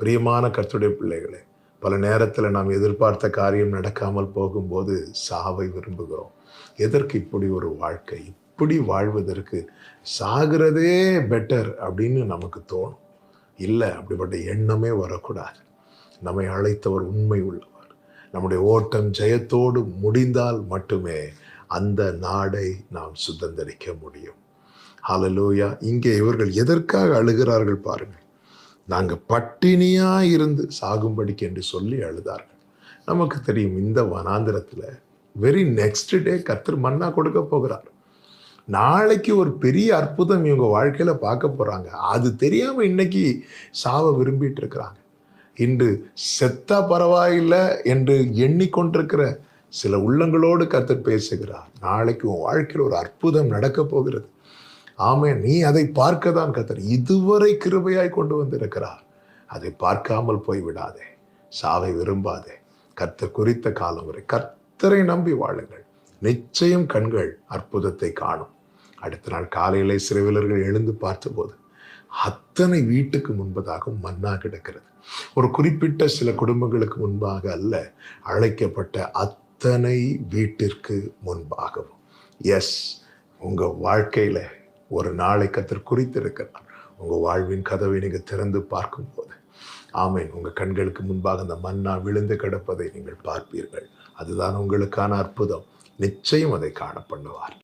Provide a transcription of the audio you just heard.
பிரியமான கர்த்தருடைய பிள்ளைகளே, பல நேரத்தில் நாம் எதிர்பார்த்த காரியம் நடக்காமல் போகும்போது சாவை விரும்புகிறோம். எதற்கு இப்படி ஒரு வாழ்க்கை? இப்படி வாழ்வதற்கு சாகிறதே பெட்டர் அப்படின்னு நமக்கு தோணும். இல்லை, அப்படிப்பட்ட எண்ணமே வரக்கூடாது. நம்மை அழைத்தவர் உண்மை உள்ளவர். நம்முடைய ஓட்டம் ஜெயத்தோடு முடிந்தால் மட்டுமே அந்த நாடை நாம் சுதந்தரிக்க முடியும். ஹல்லேலூயா. இங்கே இவர்கள் எதற்காக அழுகிறார்கள் பாருங்கள். நாங்க பட்டினியா இருந்து சாகும்படிக்கு என்று சொல்லி அழுதார்கள். நமக்கு தெரியும், இந்த வனாந்திரத்துல வெரி நெக்ஸ்ட் டே கர்த்தர் மன்னா கொடுக்க போகிறார். நாளைக்கு ஒரு பெரிய அற்புதம் இவங்க வாழ்க்கையில பார்க்க போறாங்க. அது தெரியாம இன்னைக்கு சாவ விரும்பிட்டு இருக்கிறாங்க. இன்று செத்தா பரவாயில்லை என்று எண்ணிக்கொண்டிருக்கிற சில உள்ளங்களோடு கர்த்தர் பேசுகிறார். நாளைக்கு உன் வாழ்க்கையில் ஒரு அற்புதம் நடக்க போகிறது. ஆமென். நீ அதை பார்க்க தான் கர்த்தர் இதுவரை கிருபையாய் கொண்டு வந்திருக்கிறார். அதை பார்க்காமல் போய்விடாதே. சாவை விரும்பாதே. கர்த்தர் குறித்த காலம் வரை கர்த்தரை நம்பி வாழுங்கள். நிச்சயம் கண்கள் அற்புதத்தை காணும். அடுத்த நாள் காலையிலே சிறுவீரர்கள் எழுந்து பார்த்தபோது அத்தனை வீட்டுக்கு முன்பதாக மன்னா கிடக்கிறது. ஒரு குறிப்பிட்ட சில குடும்பங்களுக்கு முன்பாக அல்ல, அழைக்கப்பட்ட அத்தனை வீட்டிற்கு முன்பாகவும். எஸ், உங்க வாழ்க்கையில ஒரு நாளை கர்த்தர் குறித்திருக்கிறார். உங்க வாழ்வின் கதவை நீங்க திறந்து பார்க்கும்போது, ஆமென், உங்க கண்களுக்கு முன்பாக அந்த மன்னா விழுந்து கிடப்பதை நீங்கள் பார்ப்பீர்கள். அதுதான் உங்களுக்கான அற்புதம். நிச்சயம் அதை காண பண்ணுவார்.